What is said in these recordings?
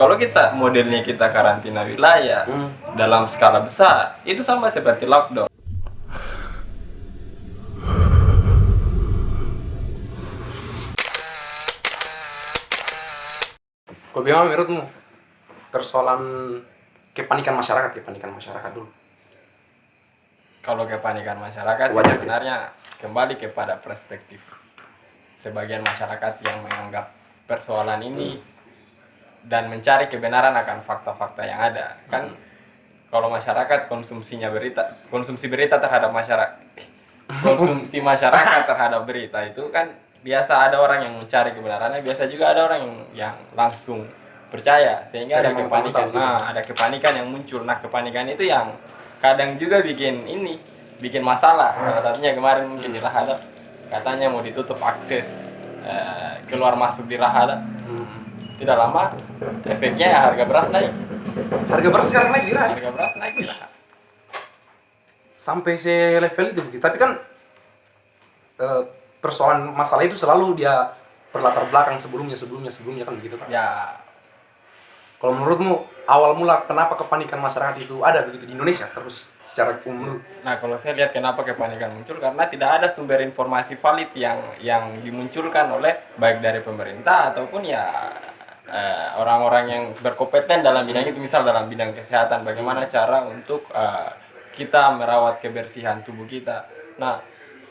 Kalau kita modelnya kita karantina wilayah dalam skala besar, itu sama seperti lockdown. Kau bilang menurutmu persoalan kepanikan masyarakat dulu? Kalau kepanikan masyarakat Wajar, sebenarnya kembali kepada perspektif sebagian masyarakat yang menganggap persoalan ini dan mencari kebenaran akan fakta-fakta yang ada. Kan kalau masyarakat konsumsi berita terhadap masyarakat konsumsi masyarakat terhadap berita itu kan biasa ada orang yang mencari kebenarannya, biasa juga ada orang yang langsung percaya, sehingga ada kepanikan. Ada kepanikan yang muncul. Nah, kepanikan itu yang kadang juga bikin masalah. Salah satunya kemarin mungkin di Rahada, katanya mau ditutup akses keluar masuk di Rahada. Tidak lama efeknya ya harga beras naik. Harga beras sekarang naik gila. Harga beras naik gila. Sampai se-level itu begitu. Tapi kan persoalan masalah itu selalu dia berlatar belakang sebelumnya kan begitu kan. Ya, Kalau menurutmu awal mula kenapa kepanikan masyarakat itu ada begitu di Indonesia terus secara umum? nah kalau saya lihat kenapa kepanikan muncul, karena tidak ada sumber informasi valid yang dimunculkan oleh baik dari pemerintah ataupun ya orang-orang yang berkompeten dalam bidang itu, misal dalam bidang kesehatan, bagaimana cara untuk kita merawat kebersihan tubuh kita. Nah,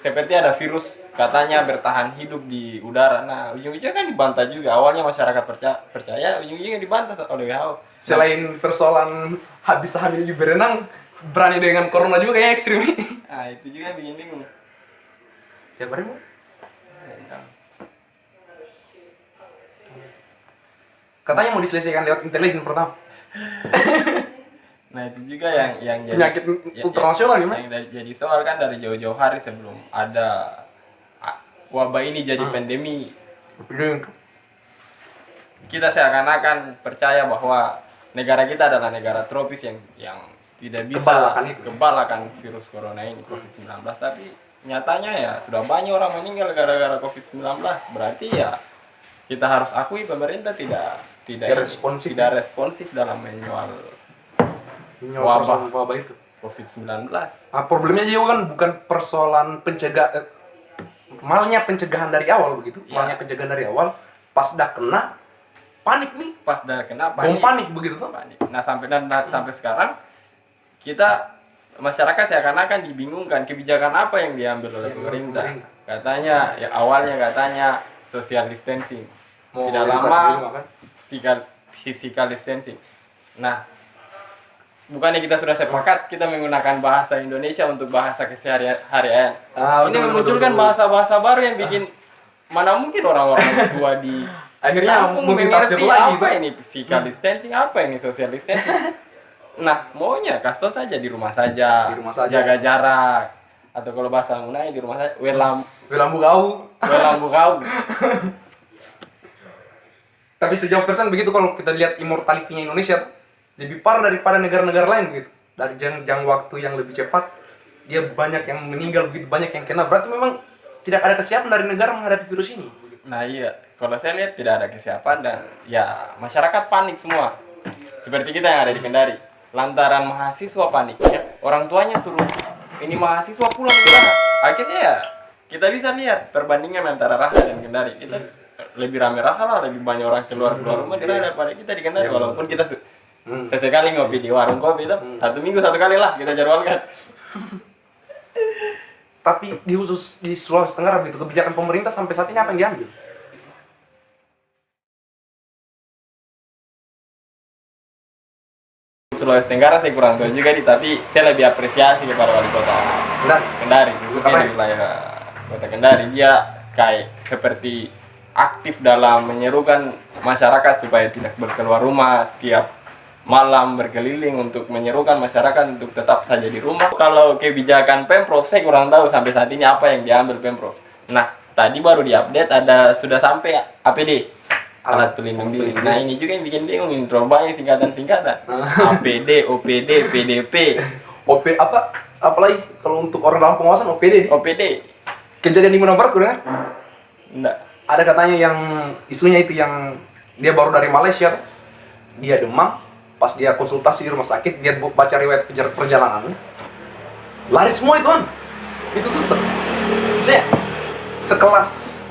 seperti ada virus katanya bertahan hidup di udara. Nah, ujung-ujungnya kan dibantah juga. Awalnya masyarakat percaya, ujung-ujungnya dibantah oleh WHO. Selain persoalan bisa hamil di berenang, berani dengan corona juga kayaknya ekstrim. Nah, itu juga bikin bingung. Ya bagaimana? Katanya mau diselesaikan lewat intelijen pertama. Nah, itu juga yang jadi Penyakit internasional gimana? yang jadi soal kan dari jauh-jauh hari sebelum ada wabah ini jadi pandemi. Kita seakan-akan percaya bahwa negara kita adalah negara tropis yang tidak bisa kebal akan virus corona ini, COVID-19. Tapi nyatanya ya sudah banyak orang meninggal gara-gara COVID-19. Berarti ya kita harus akui pemerintah tidak responsif dalam menyoal wabah itu COVID-19. Nah, problemnya juga kan bukan persoalan malnya pencegahan dari awal begitu. Malnya pencegahan dari awal, pas dah kena panik nih. Pas dah kena panik begitu tuh. Nah, sampai sekarang kita masyarakat seakan-akan dibingungkan kebijakan apa yang diambil oleh pemerintah. Katanya ya awalnya katanya social distancing. Tidak lama physical distancing. Nah, bukannya kita sudah sepakat kita menggunakan bahasa Indonesia untuk bahasa keseharian. Ini memunculkan bahasa-bahasa baru yang bikin mana mungkin orang-orang tua di akhirnya mengerti apa ini physical distancing, apa ini social distancing. Nah, maunya kasih saja di rumah saja, jaga jarak, atau kalau bahasa Munai di rumah saja, welambu kau. Tapi sejauh persen begitu kalau kita lihat immortality-nya Indonesia lebih parah daripada negara-negara lain gitu. Dari jangka waktu yang lebih cepat, dia banyak yang meninggal, begitu banyak yang kena. Berarti memang tidak ada kesiapan dari negara menghadapi virus ini. Nah iya, kalau saya lihat tidak ada kesiapan dan ya masyarakat panik semua. Seperti kita yang ada di Kendari, lantaran mahasiswa panik, ya, orang tuanya suruh ini mahasiswa pulang ke sana. Akhirnya ya kita bisa lihat perbandingan antara Raha dan Kendari. Kita lebih rame Raha lah, lebih banyak orang keluar rumah di Raha daripada kita di Kendari. Walaupun kita sesekali ngopi di warung kopi itu, 1 minggu 1 kali lah kita jadwalkan. Tapi di Sulawesi Tenggara begitu kebijakan pemerintah sampai saat ini apa yang diambil? Sulawesi Tenggara saya kurang tahu juga tapi saya lebih apresiasi kepada wali kota Kendari, khususnya di wilayah kota Kendari. Dia kayak seperti aktif dalam menyerukan masyarakat supaya tidak berkeluar rumah, tiap malam berkeliling untuk menyerukan masyarakat untuk tetap saja di rumah. Kalau kebijakan Pemprov saya kurang tahu sampai saat ini apa yang diambil Pemprov. Nah, tadi baru diupdate sudah sampai APD, alat pelindung diri. Nah, ini juga yang bikin bingung, ini terlalu banyak singkatan. APD, OPD, PDP. Apalagi kalau untuk orang dalam pengawasan OPD. Kejadian di Muna Barat kan? Enggak. Ada katanya yang isunya itu yang dia baru dari Malaysia. dia demam, pas dia konsultasi di rumah sakit, dia baca riwayat perjalanan, lari semua itu kan. Itu suster. Saya sekelas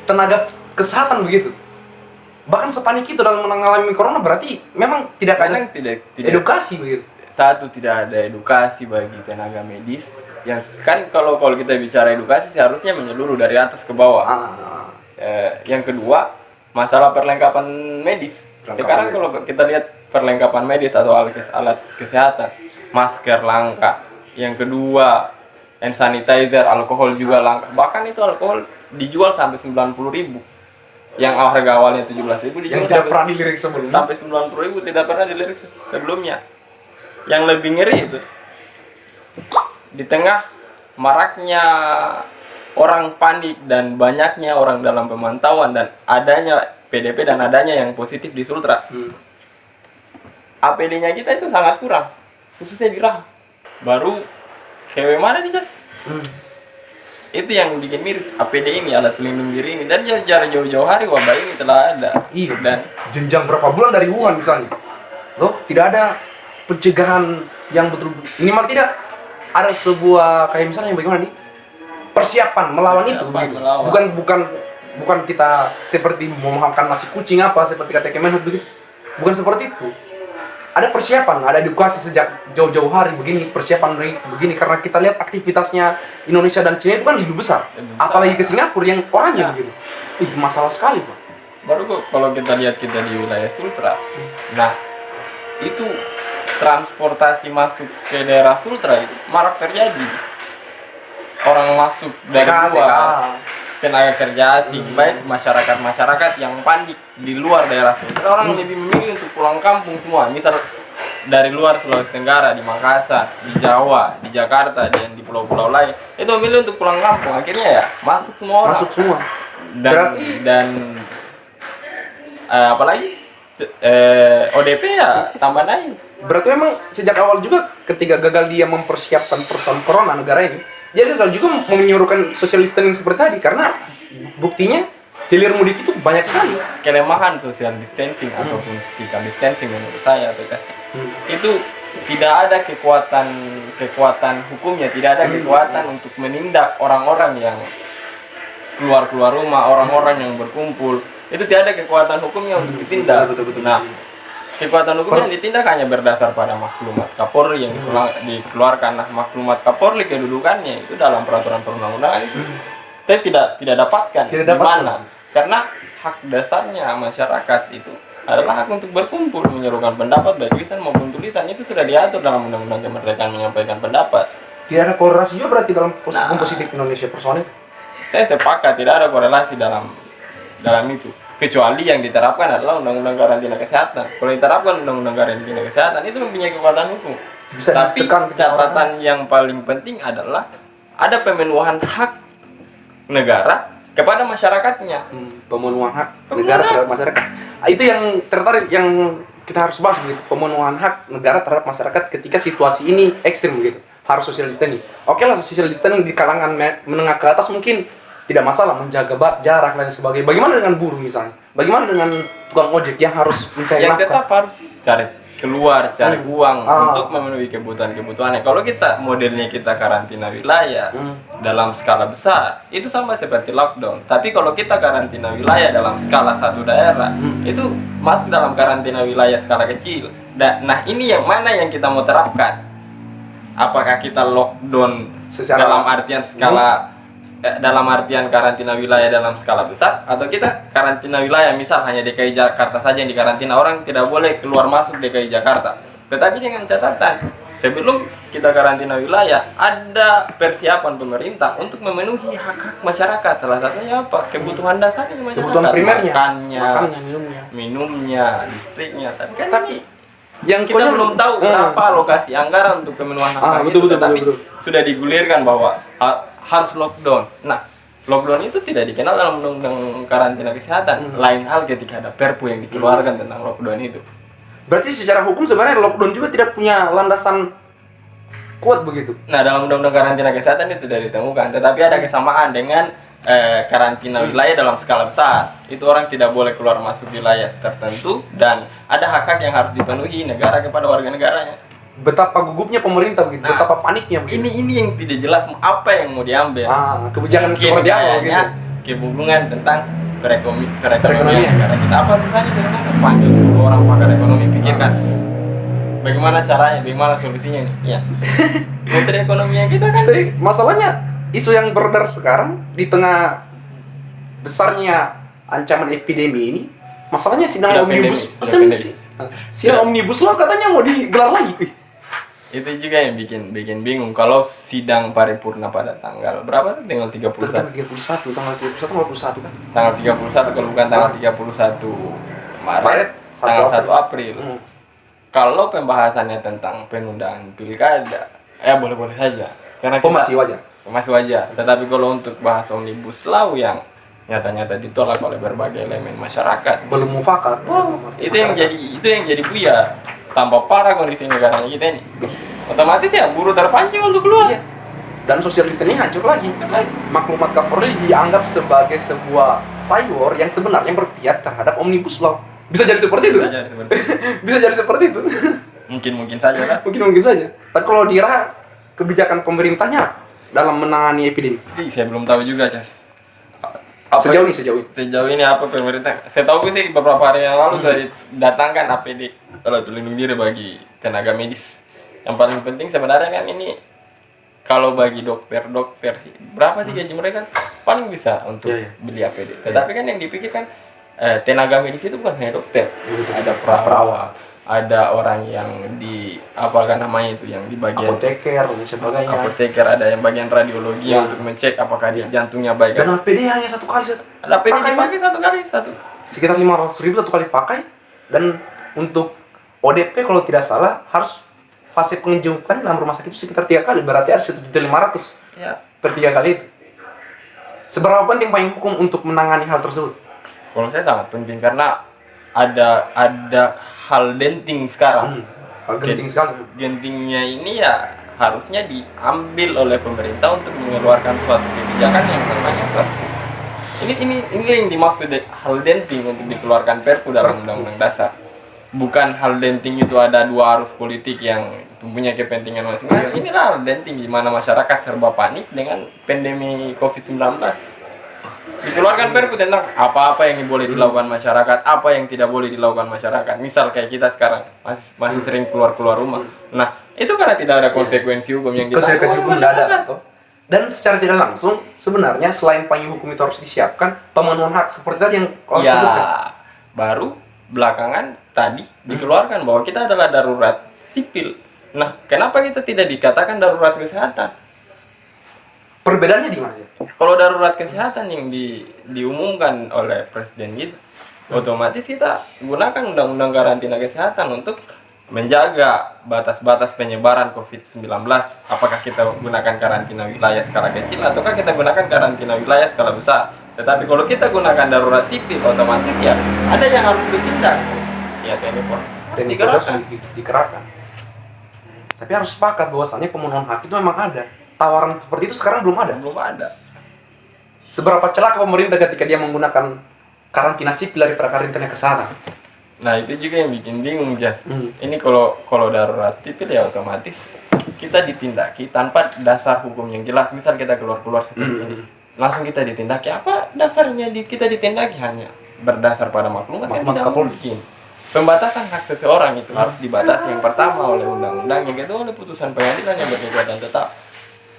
tenaga kesehatan begitu. Bahkan sepanik itu dalam mengalami corona, berarti memang tidak ada tidak edukasi begitu. Satu, tidak ada edukasi bagi tenaga medis. Yang kan kalau kita bicara edukasi seharusnya menyeluruh dari atas ke bawah. Yang kedua, masalah perlengkapan medis. Sekarang kalau kita lihat perlengkapan medis atau alat kesehatan, masker langka. Yang kedua, hand sanitizer, alkohol juga langka. Bahkan itu alkohol dijual sampai 90.000. Yang harga awalnya 17.000 dijual yang tidak pernah dilirik sebelumnya. Sampai 90.000 tidak pernah dilirik sebelumnya. Yang lebih ngeri itu, di tengah maraknya orang panik dan banyaknya orang dalam pemantauan dan adanya PDP dan adanya yang positif di Sultra, APD-nya kita itu sangat kurang, khususnya di Raha. Baru cewek mana di Jas? Itu yang bikin miris. APD ini, alat pelindung diri ini, dan jarak jauh-jauh hari wabah ini telah ada. Iya. Dan jenjang berapa bulan dari Wuhan misalnya, loh tidak ada pencegahan yang betul, minimal tidak ada sebuah kayak misalnya bagaimana nih persiapan melawan itu. Melawan. Bukan kita seperti memahamkan nasi kucing apa seperti kata Kemenhub begitu. Bukan seperti itu. Ada persiapan, ada edukasi sejak jauh-jauh hari begini, persiapan begini, karena kita lihat aktivitasnya Indonesia dan Cina itu kan lebih besar. Apalagi ke Singapura yang orangnya begitu. Ih, masalah sekali, Pak. Baru kalau kita lihat kita di wilayah Sultra, nah itu transportasi masuk ke daerah Sultra itu marak terjadi. Orang masuk dari luar, tenaga kerja asing, baik masyarakat yang panik di luar daerah Sultra, orang lebih memilih untuk pulang kampung semua. Misal dari luar Sulawesi Tenggara, di Makassar, di Jawa, di Jakarta, dan di pulau-pulau lain, itu memilih untuk pulang kampung. Akhirnya ya masuk semua orang. Masuk semua. Dan apalagi ODP ya tambah naik. Berarti memang sejak awal juga ketika gagal dia mempersiapkan persoalan corona negara ini, dia gagal juga menyuruhkan social distancing seperti tadi, karena buktinya hilir mudik itu banyak sekali. Kelemahan social distancing ataupun physical distancing menurut saya itu tidak ada kekuatan hukumnya, tidak ada kekuatan untuk menindak orang-orang yang keluar rumah, orang-orang yang berkumpul. Itu tidak ada kekuatan hukumnya untuk ditindak. Betul. Nah, kekuatan hukum yang ditindak hanya berdasar pada maklumat Kapolri yang dikeluarkan. Nah, maklumat Kapolri kedudukannya itu dalam peraturan perundang-undangan itu saya tidak dapatkan. Di mana? Karena hak dasarnya masyarakat itu adalah hak untuk berkumpul, menyerukan pendapat baik lisan maupun tulisan. Itu sudah diatur dalam Undang-Undang Kemerdekaan Menyampaikan Pendapat. Tidak ada korelasi juga berarti dalam positif Indonesia personil. Saya sepakat tidak ada korelasi dalam itu. Kecuali yang diterapkan adalah Undang-Undang Karantina Kesehatan. Kalau diterapkan Undang-Undang Karantina Kesehatan itu mempunyai kekuatan hukum. Tapi catatan yang paling penting adalah ada pemenuhan hak negara kepada masyarakatnya. Pemenuhan hak negara terhadap masyarakat. Itu yang tertarik, yang kita harus bahas gitu. Pemenuhan hak negara terhadap masyarakat ketika situasi ini ekstrim gitu. Harus social distancing. Oke lah, social distancing di kalangan menengah ke atas mungkin tidak masalah, menjaga jarak dan sebagainya. Bagaimana dengan buruh misalnya? Bagaimana dengan tukang ojek yang harus mencari yang nafkah? tetap harus cari uang untuk memenuhi kebutuhannya. Kalau kita modelnya kita karantina wilayah dalam skala besar, itu sama seperti lockdown. Tapi kalau kita karantina wilayah dalam skala satu daerah, itu masuk dalam karantina wilayah skala kecil. Nah, ini yang mana yang kita mau terapkan? Apakah kita lockdown dalam artian skala dalam artian karantina wilayah dalam skala besar, atau kita karantina wilayah misal hanya DKI Jakarta saja yang dikarantina, orang tidak boleh keluar masuk DKI Jakarta. Tetapi dengan catatan, sebelum kita karantina wilayah ada persiapan pemerintah untuk memenuhi hak-hak masyarakat. Salah satunya apa? Kebutuhan dasarnya masyarakat. Kebutuhan primernya, makannya, minumnya, listriknya. Tapi yang kita belum tahu berapa alokasi anggaran untuk pemenuhan hak itu. Tapi sudah digulirkan bahwa harus lockdown. Nah, lockdown itu tidak dikenal dalam Undang-Undang Karantina Kesehatan. Lain hal ketika ada Perpu yang dikeluarkan tentang lockdown itu. Berarti secara hukum sebenarnya lockdown juga tidak punya landasan kuat begitu. Nah, dalam Undang-Undang Karantina Kesehatan itu tidak ditemukan, tetapi ada kesamaan dengan karantina wilayah dalam skala besar. Itu orang tidak boleh keluar masuk wilayah tertentu dan ada hak-hak yang harus dipenuhi negara kepada warga negaranya. Betapa gugupnya pemerintah begitu, Nah, betapa paniknya begitu. Ini yang tidak jelas apa yang mau diambil. Kebijakan Mungkin seperti apa kayaknya gitu. kehubungan tentang perekonomian Perekonomian. negara kita. Apa susahnya dengan panggil 10 orang pakar ekonomi, pikirkan bagaimana caranya, bagaimana solusinya nih. Ya. Menteri ekonomi kita kan. Tapi masalahnya isu yang beredar sekarang di tengah besarnya ancaman epidemi ini, masalahnya sidang Sidang omnibus, pandemi, sidang sidang omnibus law katanya mau digelar lagi. Wih. Itu juga yang bikin bingung kalau sidang paripurna pada tanggal berapa tuh? Tanggal 31. Tanggal 31 kan? Tanggal 31 kalau bukan tanggal 31 Maret, tanggal 1 April. Kalau pembahasannya tentang penundaan pilkada, ya boleh-boleh saja. Karena kita Masih wajar. masih wajar. Tetapi kalau untuk bahas omnibus law yang nyata-nyata ditolak oleh berbagai elemen masyarakat, Belum mufakat. itu yang jadi buyar. Tambah parah kondisi negaranya kita ini. Otomatis ya buruh terpancing untuk keluar. Iya. Dan sosialis ini hancur lagi. Maklumat Kapolri dianggap sebagai sebuah cyber yang sebenarnya berpihak terhadap omnibus law. Bisa jadi seperti itu. Bisa jadi seperti itu. Bisa jadi seperti itu. Mungkin saja lah. Mungkin saja. Tapi kalau dira kebijakan pemerintahnya dalam menangani epidemi. Saya belum tahu juga, Cas. Sejauh ini apa pemerintah? Saya tahu sih beberapa hari yang lalu sudah didatangkan APD, alat pelindung diri bagi tenaga medis. Yang paling penting sebenarnya kan ini kalau bagi dokter sih berapa sih gaji mereka? Paling bisa untuk beli APD. Tetapi kan yang dipikirkan tenaga medis itu bukan hanya dokter, ada perawat, ada orang yang di namanya itu yang di bagian apoteker dan sebagainya. Apoteker, ada yang bagian radiologi untuk mengecek apakah dia jantungnya baik. Dan APD hanya satu kali. Ada APD dipakai satu. Sekitar 500.000 satu kali pakai. Dan untuk ODP kalau tidak salah harus fase pengejukan dalam rumah sakit itu sekitar 3 kali. Berarti ada 1.500.000 per 3 kali itu. Seberapa penting payung hukum untuk menangani hal tersebut? Kalau saya sangat penting karena ada hal genting sekarang. Hal genting sekali. Gentingnya ini ya harusnya diambil oleh pemerintah untuk mengeluarkan suatu kebijakan yang namanya Perpu. Ini yang dimaksud hal genting untuk dikeluarkan Perpu dalam Undang-Undang Dasar. Bukan hal genting itu ada dua arus politik yang punya kepentingan masing-masing. Inilah hal genting di mana masyarakat serba panik dengan pandemi COVID-19. Dikeluarkan Perpu tentang apa-apa yang boleh dilakukan masyarakat, apa yang tidak boleh dilakukan masyarakat. Misal kayak kita sekarang masih sering keluar rumah. Nah, itu karena tidak ada konsekuensi hukum yang konsekuensi hukum tidak ada. Dan secara tidak langsung sebenarnya selain payung hukum itu harus disiapkan pemenuhan hak seperti tadi yang kau sebutkan. Baru belakangan tadi dikeluarkan bahwa kita adalah darurat sipil. Nah, kenapa kita tidak dikatakan darurat kesehatan? Perbedaannya di mana? Kalau darurat kesehatan yang diumumkan oleh presiden gitu, otomatis kita gunakan undang-undang karantina kesehatan untuk menjaga batas-batas penyebaran COVID-19. Apakah kita gunakan karantina wilayah skala kecil ataukah kita gunakan karantina wilayah skala besar? Tetapi kalau kita gunakan darurat sipil, otomatis ya ada yang harus ditindak. Ya telepon. Dan dikerahkan. Tapi harus sepakat bahwasannya pemenuhan hak itu memang ada. Tawaran seperti itu sekarang belum ada. Seberapa celaka pemerintah ketika dia menggunakan karantina sipil daripada karantina kesehatan? Nah, itu juga yang bikin bingung, Jas. Ini kalau darurat sipil ya otomatis kita ditindaki tanpa dasar hukum yang jelas. Misal kita keluar seperti ini, langsung kita ditindaki. Apa dasarnya kita ditindaki? Hanya berdasar pada maklumat kan tidak mungkin. Pembatasan hak seseorang itu harus dibatasi yang pertama oleh undang-undang, yang kedua oleh putusan pengadilan yang berkekuatan tetap.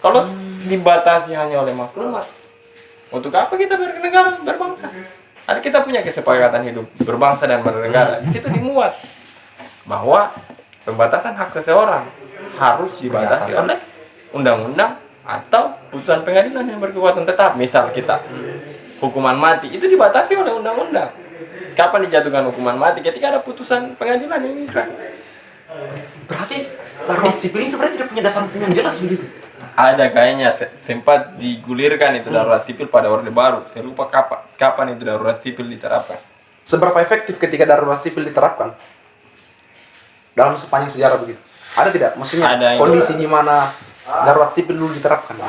Kalau dibatasi hanya oleh maklumat, untuk apa kita bernegara, berbangsa? Ada kita punya kesepakatan hidup berbangsa dan bernegara. Di situ dimuat bahwa pembatasan hak seseorang harus dibatasi oleh undang-undang atau putusan pengadilan yang berkekuatan tetap. Misal kita hukuman mati itu dibatasi oleh undang-undang. Kapan dijatuhkan hukuman mati? Ketika ada putusan pengadilan yang inkrah. Berarti darurat sipil ini sebenarnya tidak punya dasar hukum yang jelas begitu. Ada kayaknya sempat digulirkan itu darurat sipil pada Orde Baru. Saya lupa kapan itu darurat sipil diterapkan. Seberapa efektif ketika darurat sipil diterapkan dalam sepanjang sejarah begitu? Ada tidak? Maksudnya ada kondisi di mana darurat sipil dulu diterapkan?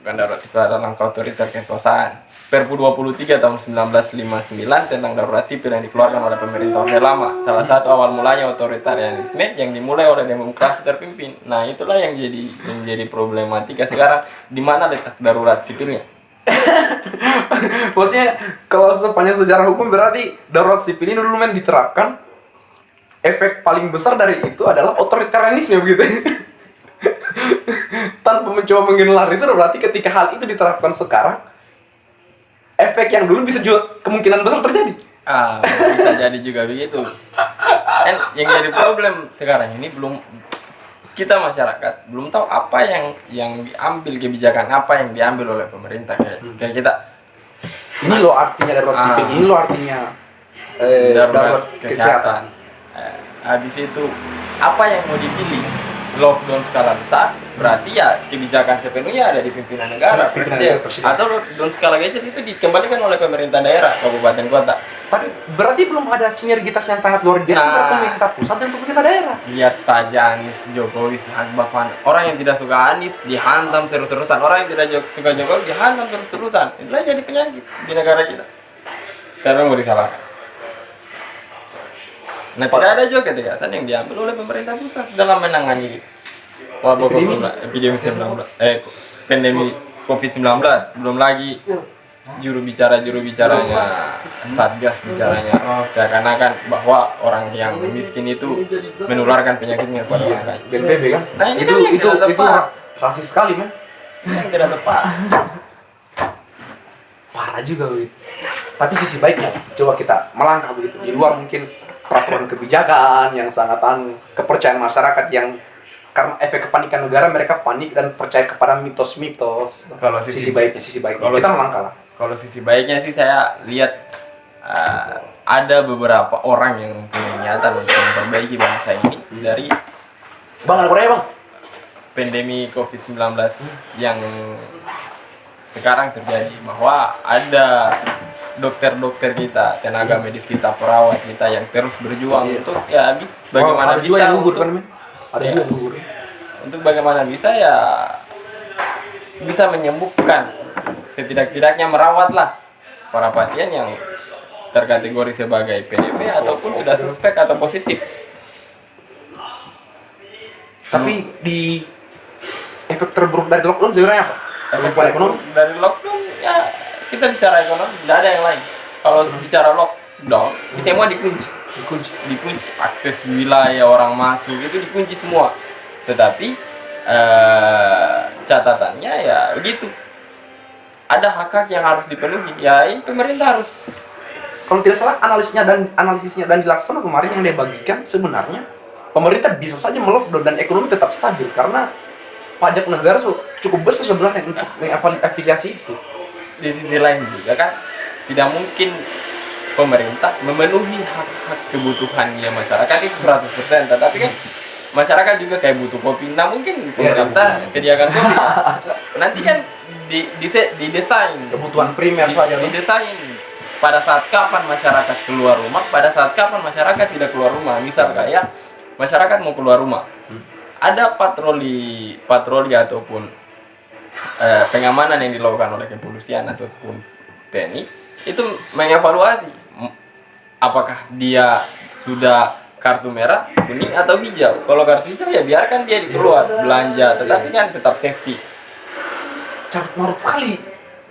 bukan darurat sipil, adalah langkah otoriter kekuasaan. Perpu 23 tahun 1959 tentang darurat sipil yang dikeluarkan oleh pemerintah Orde Lama. Salah satu awal mulanya otoritarianisme yang dimulai oleh demokrasi terpimpin. Nah, itulah yang jadi problematika sekarang, di mana letak darurat sipilnya. Maksudnya kalau sepanjang sejarah hukum berarti darurat sipil ini dulu men diterapkan, efek paling besar dari itu adalah otoritarianisme begitu. Tanpa mencoba menggeneralisir, berarti ketika hal itu diterapkan sekarang, efek yang dulu bisa juga kemungkinan besar terjadi. Bisa jadi juga begitu. Dan yang jadi problem sekarang ini kita masyarakat belum tahu apa yang diambil, kebijakan apa yang diambil oleh pemerintah kayak kita. Ini loh artinya darurat sipil, ini loh artinya darurat kesehatan. Habis itu apa yang mau dipilih? Lockdown skala besar, berarti ya kebijakan sepenuhnya ada di pimpinan negara, presiden. Atau lockdown skala kecil itu dikembalikan oleh pemerintah daerah, kabupaten kota. Tapi berarti belum ada sinergitas yang sangat luar biasa antara pemerintah pusat dan pemerintah daerah. Lihat saja Anies, Jokowi, Bahkan orang yang tidak suka Anies dihantam terus-terusan, orang yang tidak suka Jokowi dihantam terus-terusan. Itulah jadi penyakit di negara kita. Siapa yang mau disalahkan? Nah, tidak ada juga ketegasan yang diambil oleh pemerintah pusat dalam menangani wabah epidemi 19, pandemi COVID-19. Belum lagi juru bicaranya Satgas bicaranya seakan-akan bahwa orang yang miskin itu menularkan penyakitnya kepada orang kaya. BNPB kan? Nah, itu rasis sekali men. Yang tidak tepat. Parah juga begitu. Tapi sisi baiknya, coba kita melangkah begitu di luar mungkin peraturan kebijakan yang sangat kepercayaan masyarakat yang karena efek kepanikan negara, mereka panik dan percaya kepada mitos-mitos. Kalau sisi baiknya kita melangkah lah. Kalau sisi baiknya sih saya lihat ada beberapa orang yang punya niatan untuk memperbaiki bangsa ini dari Bang, ada Korea bang? Pandemi COVID-19 yang sekarang terjadi, bahwa ada dokter-dokter kita, tenaga medis kita, perawat kita yang terus berjuang untuk ya bagaimana bisa yang gugur kan men? Ada ya, yang gugur. untuk bagaimana bisa menyembuhkan, setidak-tidaknya merawatlah para pasien yang terkategori sebagai PDP ataupun sudah suspek atau positif. Tapi di efek terburuk dari lockdown sebenarnya apa? Efek ekonomi dari lockdown ya, kita bicara ekonomi, tidak ada yang lain. Kalau bicara lockdown, semua dikunci, akses wilayah orang masuk itu dikunci semua. Tetapi catatannya ya begitu, ada hak-hak yang harus dipenuhi. Ya ini pemerintah harus, kalau tidak salah analisisnya dan dilaksanakan kemarin yang dia bagikan, sebenarnya pemerintah bisa saja melockdown dan ekonomi tetap stabil karena pajak negara cukup besar sebenarnya untuk mengafiliasi itu. di sisi lain juga kan tidak mungkin pemerintah memenuhi hak-hak kebutuhannya masyarakat itu 100%, tetapi kan masyarakat juga kayak butuh kopi. Nah mungkin pemerintah sediakan kopi. Nanti kan didesain kebutuhan primer saja. Didesain pada saat kapan masyarakat keluar rumah, pada saat kapan masyarakat tidak keluar rumah. Misal kayak masyarakat mau keluar rumah, ada patroli ataupun pengamanan yang dilakukan oleh kepolisian ataupun TNI itu mengevaluasi apakah dia sudah kartu merah, kuning atau hijau. Kalau kartu hijau ya biarkan dia keluar belanja, tetapi kan tetap safety. Carut marut sekali.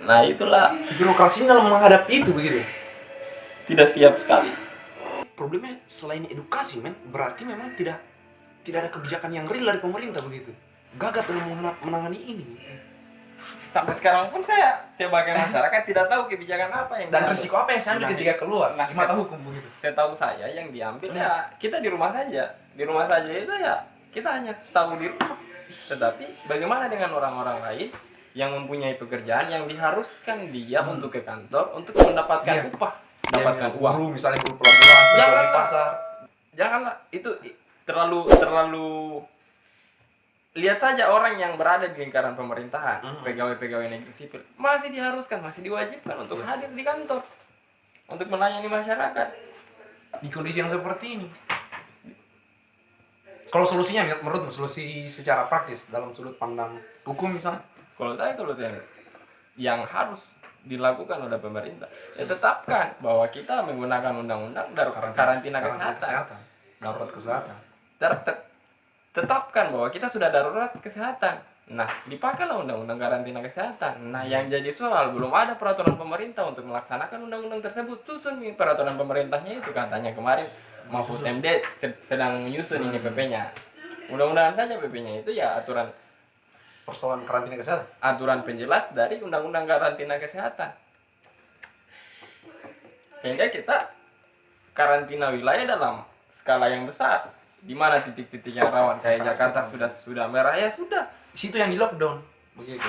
Nah itulah birokrasi dalam menghadapi itu begitu. Tidak siap sekali. Problemnya selain edukasi men, berarti memang tidak ada kebijakan yang real dari pemerintah begitu. Gagap dalam menangani ini. Sampai sekarang pun saya sebagai masyarakat tidak tahu kebijakan apa yang dan risiko apa yang saya ambil ketika keluar di mata hukum begitu. Saya tahu saya yang diambil ya kita di rumah saja. Di rumah saja itu ya kita hanya tahu di rumah. Tetapi bagaimana dengan orang-orang lain yang mempunyai pekerjaan yang diharuskan dia untuk ke kantor untuk mendapatkan upah, mendapatkan uang. Guru misalnya guru pelajaran di pasar. Janganlah itu terlalu lihat saja orang yang berada di lingkaran pemerintahan, pegawai-pegawai negeri sipil masih diharuskan, masih diwajibkan untuk hadir di kantor untuk melayani masyarakat di kondisi yang seperti ini. Kalau solusinya menurutmu, solusi secara praktis dalam sudut pandang hukum misalnya? Kalau saya yang harus dilakukan oleh pemerintah ya tetapkan bahwa kita menggunakan undang-undang karantina kesehatan. Darurat kesehatan. Tetapkan bahwa kita sudah darurat kesehatan. Nah, dipakailah undang-undang karantina kesehatan. Nah, yang jadi soal belum ada peraturan pemerintah untuk melaksanakan undang-undang tersebut. Susun nih peraturan pemerintahnya itu katanya kemarin Mahfud MD sedang menyusun ini PP-nya. Mudah-mudahan saja PP-nya itu ya Persoalan karantina kesehatan. aturan penjelas dari undang-undang karantina kesehatan. Sehingga kita karantina wilayah dalam skala yang besar. Di mana titik-titik yang rawan kayak Jakarta sudah merah ya sudah. Situ yang di lockdown begitu.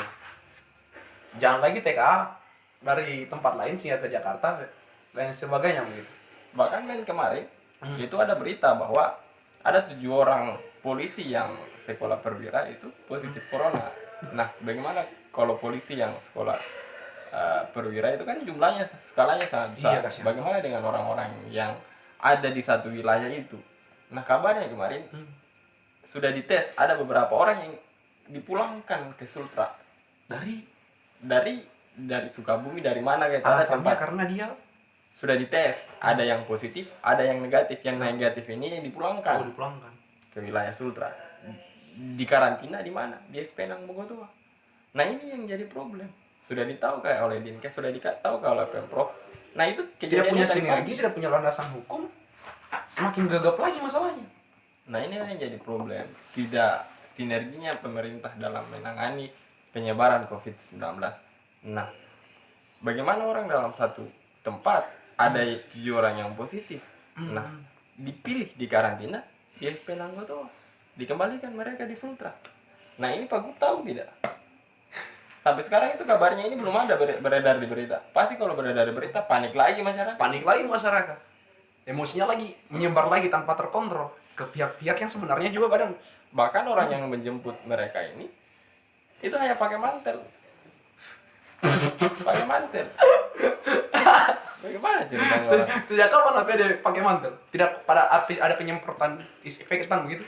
Jangan lagi TKA dari tempat lain sehingga ke Jakarta dan sebagainya begitu. Bahkan kan kemarin itu ada berita bahwa ada 7 orang polisi yang sekolah perwira itu positif corona. Nah, bagaimana kalau polisi yang sekolah perwira itu kan jumlahnya skalanya sangat besar. Iya, kasihan. Bagaimana dengan orang-orang yang ada di satu wilayah itu? Nah, kabarnya kemarin sudah dites ada beberapa orang yang dipulangkan ke Sultra dari Sukabumi, dari mana kayak Alasannya karena dia sudah dites, ada yang positif, ada yang negatif. Yang negatif ini dipulangkan dipulangkan ke wilayah Sultra. Di karantina di mana? Di Penang Bogotua. Nah, ini yang jadi problem. Sudah ditahu kayak oleh Dinkes, sudah ditahu kayak oleh Pemprov. Nah, itu tidak punya kejadiannya tadi sinergi, pagi. tidak punya landasan hukum, semakin gagap lagi masalahnya. Nah, ini yang jadi problem. Tidak sinerginya pemerintah dalam menangani penyebaran COVID-19. Nah, bagaimana orang dalam satu tempat ada 7 orang yang positif. Nah, dipilih di karantina di Penang Bogotua. Dikembalikan mereka di Sultra. Nah, ini Pak Gub tahu tidak? Sampai sekarang itu kabarnya ini belum ada beredar di berita. Pasti kalau beredar di berita panik lagi masyarakat. Emosinya lagi menyebar lagi tanpa terkontrol ke pihak-pihak yang sebenarnya juga kadang Bahkan orang yang menjemput mereka ini itu hanya pakai mantel. Pakai mantel. Bagaimana ceritanya orang? Sejak kapan APD pakai mantel? Tidak ada penyemprotan disinfektan begitu?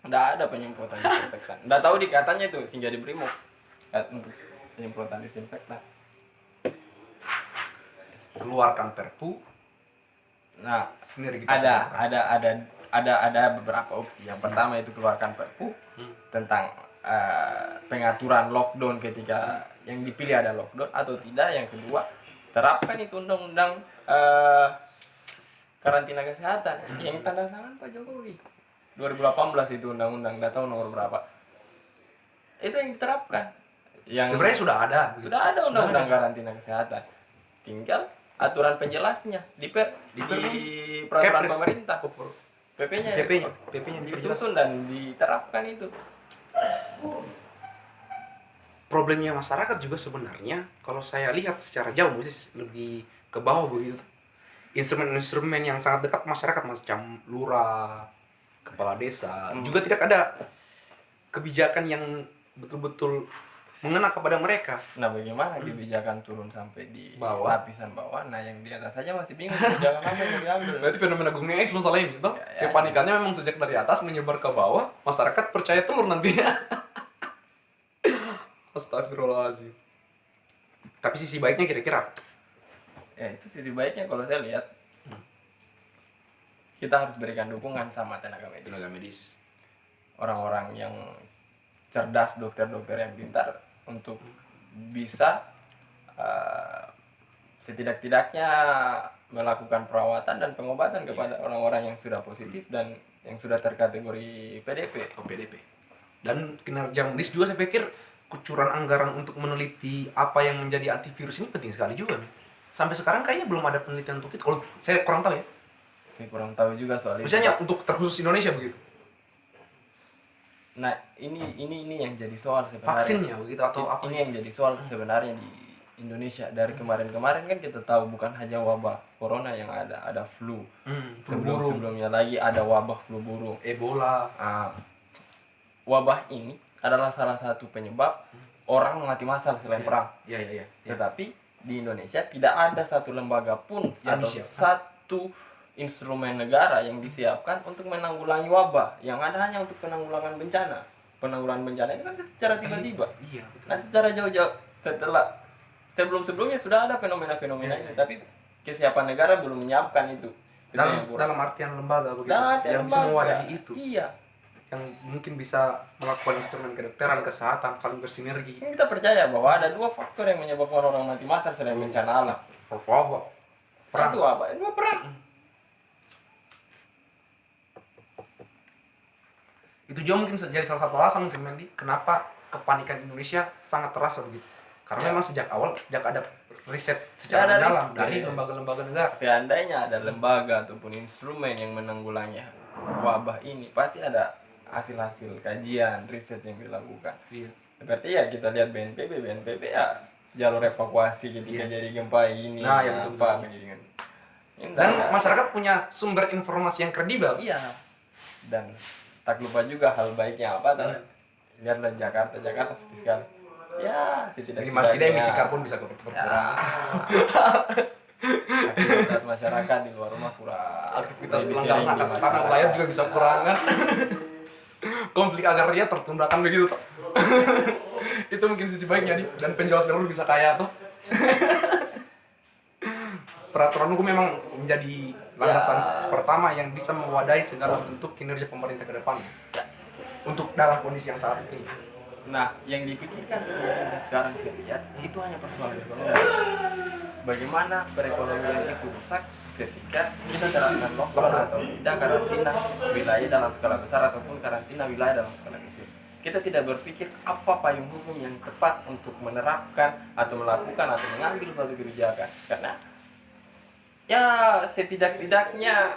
Nggak ada penyemprotan disinfektan. Nggak tahu dikatanya itu sehingga di Brimob untuk penyemprotan disinfektan. Keluarkan Perpu. Nah, Sendiri ada beberapa opsi. Yang pertama itu keluarkan Perpu tentang pengaturan lockdown ketika yang dipilih ada lockdown atau tidak. Yang kedua, terapkan itu undang-undang karantina kesehatan yang tanda tangan Pak Jokowi 2018 itu undang-undang, nggak tahu nomor berapa. Itu yang diterapkan. Yang sebenarnya sudah ada undang-undang karantina kesehatan. Tinggal aturan penjelasnya di peraturan Kepres. pemerintah. PP-nya disusun dan diterapkan itu. Problemnya masyarakat juga sebenarnya kalau saya lihat secara jauh mesti lebih ke bawah begitu. Instrumen-instrumen yang sangat dekat masyarakat macam lurah, kepala desa juga tidak ada kebijakan yang betul-betul mengena kepada mereka. Nah, bagaimana kebijakan turun sampai di Bawah. lapisan bawah? Nah, yang di atas saja masih bingung kebijakan apa yang mau diambil. Berarti fenomena gunung es masalah ini, toh? Ya. Kepanikannya memang sejak dari atas menyebar ke bawah, masyarakat percaya telur nantinya. Astagfirullahaladzim. Tapi sisi baiknya kira-kira Ya, itu sisi baiknya kalau saya lihat. Kita harus berikan dukungan sama tenaga medis. Orang-orang yang cerdas, dokter-dokter yang pintar untuk bisa setidak-tidaknya melakukan perawatan dan pengobatan kepada orang-orang yang sudah positif dan yang sudah terkategori PDP. Dan kinerja medis juga saya pikir kucuran anggaran untuk meneliti apa yang menjadi antivirus ini penting sekali juga nih. Sampai sekarang kayaknya belum ada penelitian untuk itu. Kalau saya kurang tahu ya. Saya kurang tahu juga soal itu. Misalnya untuk terkhusus Indonesia begitu. Nah, ini yang jadi soal sebenarnya. Vaksinnya begitu atau apa? Ini yang jadi soal sebenarnya di Indonesia. Dari kemarin-kemarin kan kita tahu bukan hanya wabah corona yang ada flu. Sebelumnya lagi ada wabah flu burung, Ebola. Wabah ini adalah salah satu penyebab orang mati massal selain perang. Iya. Tetapi di Indonesia tidak ada satu lembaga pun Yang atau disiapkan. satu instrumen negara yang disiapkan untuk menanggulangi wabah. Yang ada hanya untuk penanggulangan bencana. penanggulangan bencana itu kan secara tiba-tiba. Iya, betul. Nah, secara jauh-jauh sebelum-sebelumnya sudah ada fenomena-fenomena ini, tapi kesiapan negara belum menyiapkan itu. Itu yang kurang. Dalam artian lembaga begitu. Dalam artian yang bisa lembaga. mewadahi itu. Iya. Yang mungkin bisa melakukan instrumen kedokteran, kesehatan, saling bersinergi. Kita percaya bahwa ada dua faktor yang menyebabkan orang mati massal selain bencana alam. Perang. Satu apa? Dua perang. Itu juga mungkin jadi salah satu alasan mungkin Mendy, kenapa kepanikan Indonesia sangat terasa begitu. Karena memang sejak awal tidak ada riset secara Ada mendalam riset, dari iya. lembaga-lembaga negara. Seandainya ada lembaga ataupun instrumen yang menanggulangi wabah ini, pasti ada hasil-hasil kajian, riset yang dilakukan. Iya. Berarti ya kita lihat BNPB ya jalur evakuasi ketika jadi gempa ini, Nah, ya betul, apa betul. begini kan. Ini Dan enggak. masyarakat punya sumber informasi yang kredibel. Iya. Dan tak lupa juga hal baiknya apa tahu? Lihatlah Jakarta sekali. Ya, Minimal tidak emisi karbon bisa berkurang. Aktivitas masyarakat di luar rumah kurang. Aktivitas Lebih pelanggaran sering di hak tanah masyarakat. wilayah juga bisa kurangan. Konflik agraria tertundakan begitu toh. Itu mungkin sisi baiknya nih, dan penjual telur bisa kaya tuh. Peraturan hukum memang menjadi landasan pertama yang bisa mewadahi segala bentuk kinerja pemerintah ke depan untuk dalam kondisi yang saat ini. Nah, yang dipikirkan pemerintah sekarang saya lihat itu hanya persoalan ekonomi. Bagaimana perekonomian itu rusak ketika kita terapkan lockdown atau tidak karantina wilayah dalam skala besar ataupun karantina wilayah dalam skala kecil. Kita tidak berpikir apa payung hukum yang tepat untuk menerapkan atau melakukan atau mengambil suatu kebijakan. Karena ya setidak-tidaknya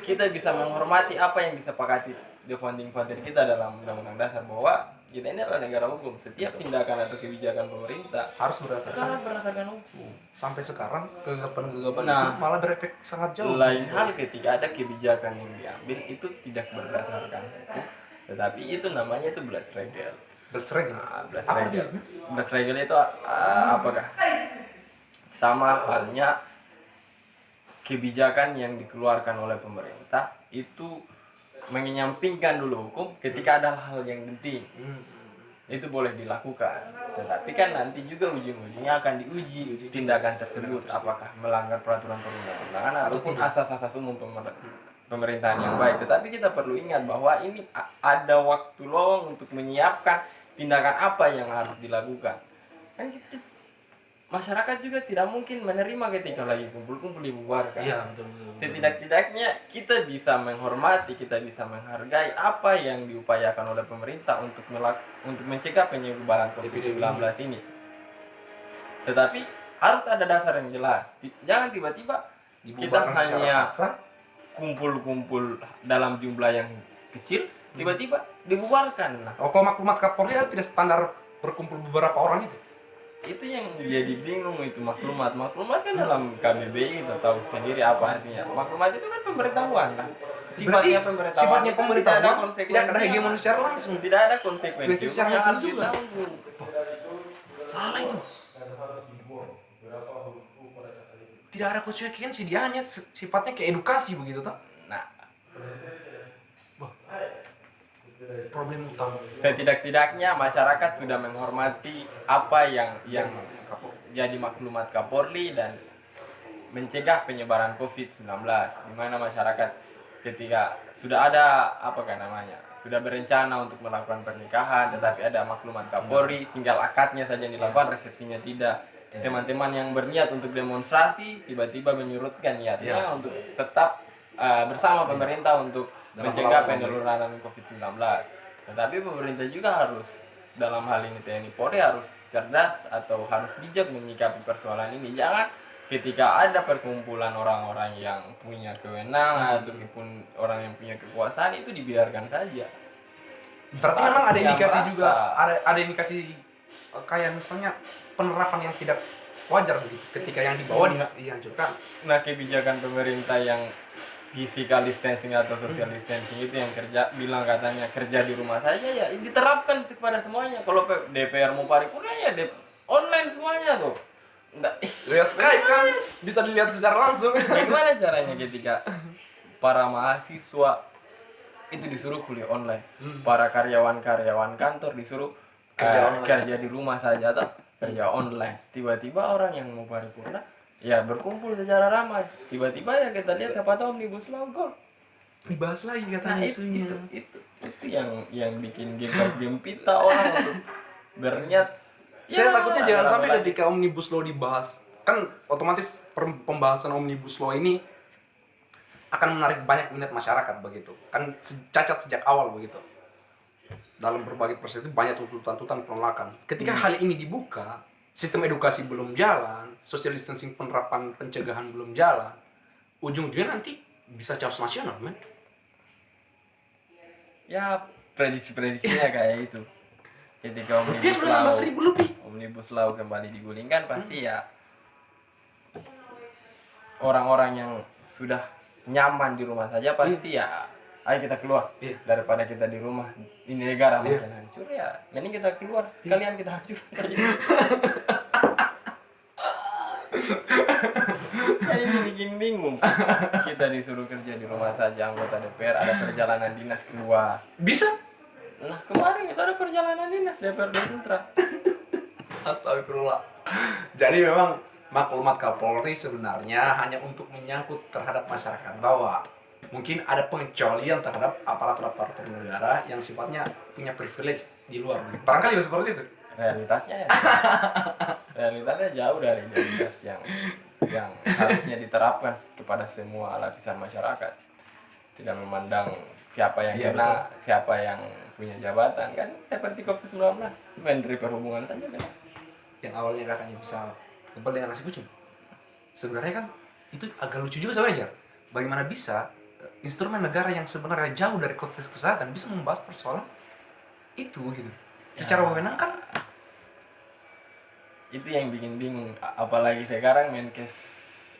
kita bisa menghormati apa yang disepakati di founding-founding kita dalam Undang-Undang Dasar bahwa kita ini adalah negara hukum. Setiap tindakan atau kebijakan pemerintah Harus berdasarkan. harus berdasarkan hukum. Sampai sekarang kegagapan-kegagapan Nah, itu malah berefek sangat jauh. Lain hal ketika ada kebijakan yang diambil itu tidak berdasarkan hukum, tetapi itu namanya itu Bloodsregel. Bersereg. Bloodsregel. Bloodsregel itu apakah? Sama halnya kebijakan yang dikeluarkan oleh pemerintah itu menyampingkan dulu hukum ketika ada hal yang penting. Itu boleh dilakukan, tetapi kan nanti juga ujung-ujungnya akan diuji tindakan tersebut apakah melanggar peraturan perundang-undangan ataupun asas-asas umum pemerintahan yang baik. Tetapi kita perlu ingat bahwa ini ada waktu lowong untuk menyiapkan tindakan apa yang harus dilakukan. Kan masyarakat juga tidak mungkin menerima ketika lagi kumpul-kumpul dibubarkan. Iya, betul. Setidak-tidaknya kita bisa menghormati, kita bisa menghargai apa yang diupayakan oleh pemerintah untuk mencegah penyebaran COVID-19 ini. Tetapi harus ada dasar yang jelas. Jangan tiba-tiba kita hanya kumpul-kumpul dalam jumlah yang kecil, tiba-tiba dibubarkan. Nah, kalau maklumat Kapolri tidak standar berkumpul beberapa orang itu yang jadi bingung itu maklumat kan dalam KBBI kita tahu sendiri apa artinya. Maklumat itu kan pemberitahuan lah. Sifatnya pemberitahuan tidak ada hegemoni secara langsung, tidak ada konsekuensi secara yang harus juga. ditanggung. Salah itu. Tidak ada konsekuensi, dia hanya sifatnya kayak edukasi begitu toh. Nah, problem utama. setidak-tidaknya masyarakat sudah menghormati apa yang jadi maklumat Kapolri dan mencegah penyebaran COVID-19, di mana masyarakat ketika sudah ada sudah berencana untuk melakukan pernikahan, tetapi ada maklumat Kapolri, tinggal akadnya saja yang dilakukan, resepsinya tidak. Teman-teman yang berniat untuk demonstrasi tiba-tiba menyurutkan niatnya untuk tetap bersama pemerintah untuk mencegah penularan COVID-19. Tetapi pemerintah juga harus, dalam hal ini TNI Polri harus cerdas atau harus bijak menyikapi persoalan ini. Jangan ketika ada perkumpulan orang-orang yang punya kewenangan ataupun orang yang punya kekuasaan itu dibiarkan saja. Berarti memang ada indikasi juga, ada indikasi kayak misalnya penerapan yang tidak wajar begitu ketika yang dibawa dihancurkan. Nah, kebijakan pemerintah yang physical distancing atau social distancing itu yang bilang katanya kerja di rumah saja ya diterapkan kepada semuanya. Kalau DPR mau paripurna ya online semuanya tuh. Enggak, Lihat Skype kan bisa dilihat secara langsung. gimana caranya ketika para mahasiswa itu disuruh kuliah online. Para karyawan-karyawan kantor disuruh kerja di rumah saja atau kerja online. Tiba-tiba orang yang mau paripurna ya berkumpul secara ramai. Tiba-tiba ya kita lihat siapa tahu Omnibus Law gol. Dibahas lagi Nah katanya itu, isunya. itu yang bikin gempita orang untuk berniat. Saya takutnya jangan sampai lagi. ketika Omnibus Law dibahas, kan otomatis pembahasan Omnibus Law ini akan menarik banyak minat masyarakat begitu. Kan cacat sejak awal begitu. Dalam berbagai perspektif banyak tuntutan-tuntutan penolakan. Ketika hal ini dibuka, sistem edukasi belum jalan, social distancing penerapan pencegahan belum jalan, ujung-ujungnya nanti bisa chaos nasional, men. Ya prediksi-prediksinya kayak itu. Ketika Rupiah 19.000 lebih. Omnibus Law kembali digulingkan pasti ya orang-orang yang sudah nyaman di rumah saja pasti ya ayo kita keluar daripada kita di rumah ini negara makin hancur ya mending kita keluar sekalian kita hancur. Ini bikin bingung. Kita disuruh kerja di rumah saja anggota DPR ada perjalanan dinas keluar. Bisa? Nah kemarin itu ada perjalanan dinas DPRD Sultra. Astagfirullah. Jadi memang maklumat Kapolri sebenarnya hanya untuk menyangkut terhadap masyarakat bawah. Mungkin ada pengecualian terhadap aparatur-aparatur negara yang sifatnya punya privilege di luar. Barangkali seperti itu. Realitasnya jauh dari realitas yang harusnya diterapkan kepada semua lapisan masyarakat. Tidak memandang siapa yang kena, siapa yang punya jabatan kan seperti COVID-19 Menteri Perhubungan saja kan. Yang awalnya katanya bisa kebal dengan nasi kucing. Sebenarnya kan itu agak lucu juga sebenarnya. Bagaimana bisa instrumen negara yang sebenarnya jauh dari konteks kesehatan bisa membahas persoalan itu gitu. Secara wewenang kan itu yang bikin bingung. Apalagi sekarang Menkes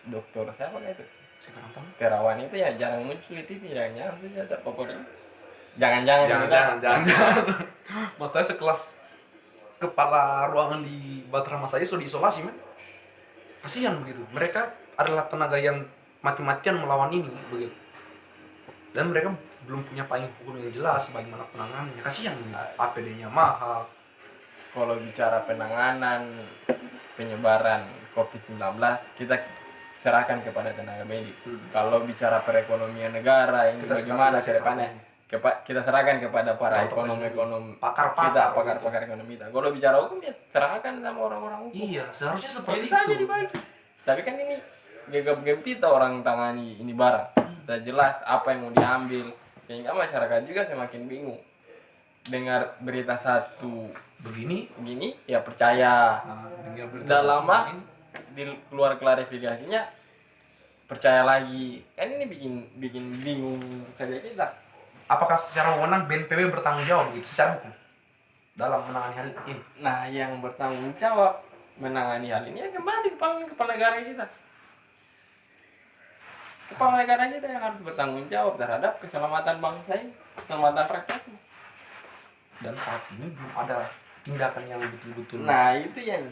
dokter siapa itu? sekarang tahu. Terawan itu ya jarang muncul di TV, jangan saja terpapar. Jangan. Mas saya sekelas kepala ruangan di Batrama saya sudah diisolasi, men. Kasihan begitu. Mereka adalah tenaga yang mati-matian melawan ini begitu. Dan mereka belum punya payung hukum yang jelas bagaimana penanganannya. Kasihan, APD-nya mahal. Kalau bicara penanganan penyebaran COVID-19 kita serahkan kepada tenaga medis. Kalau bicara perekonomian negara ini Kita bagaimana ke serahkan depannya? Kita serahkan kepada para ekonom pakar ekonomi kita. Kalau bicara hukum ya serahkan sama orang-orang hukum. Iya, seharusnya seperti Itu saja itu. dibagi. Tapi kan ini gegap-gempita orang tangani ini barang. Tidak jelas apa yang mau diambil sehingga masyarakat juga semakin bingung. Dengar berita satu begini ya percaya. Udah lama keluar klarifikasinya percaya lagi. Kan ini bikin bingung saja kita. Apakah secara wewenang BNPB bertanggung jawab gitu secara hukum dalam menangani hal ini? Nah, yang bertanggung jawab menangani hal ini ya kembali kepala negara kita. Kepala negara kita yang harus bertanggung jawab terhadap keselamatan bangsa ini, keselamatan rakyat. Dan saat ini belum ada tindakan yang betul-betul. Nah, itu yang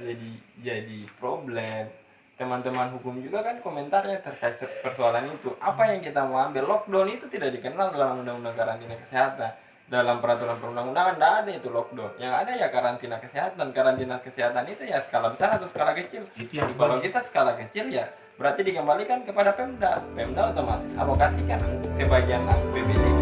jadi problem. Teman-teman hukum juga kan komentarnya terkait persoalan itu. Apa yang kita mau ambil? Lockdown itu tidak dikenal dalam undang-undang karantina kesehatan. Dalam peraturan perundang-undangan tidak ada itu lockdown. Yang ada ya karantina kesehatan. Karantina kesehatan itu ya skala besar atau skala kecil. Itu yang Kalau kita skala kecil ya berarti dikembalikan kepada Pemda. Pemda otomatis alokasikan sebagian APBD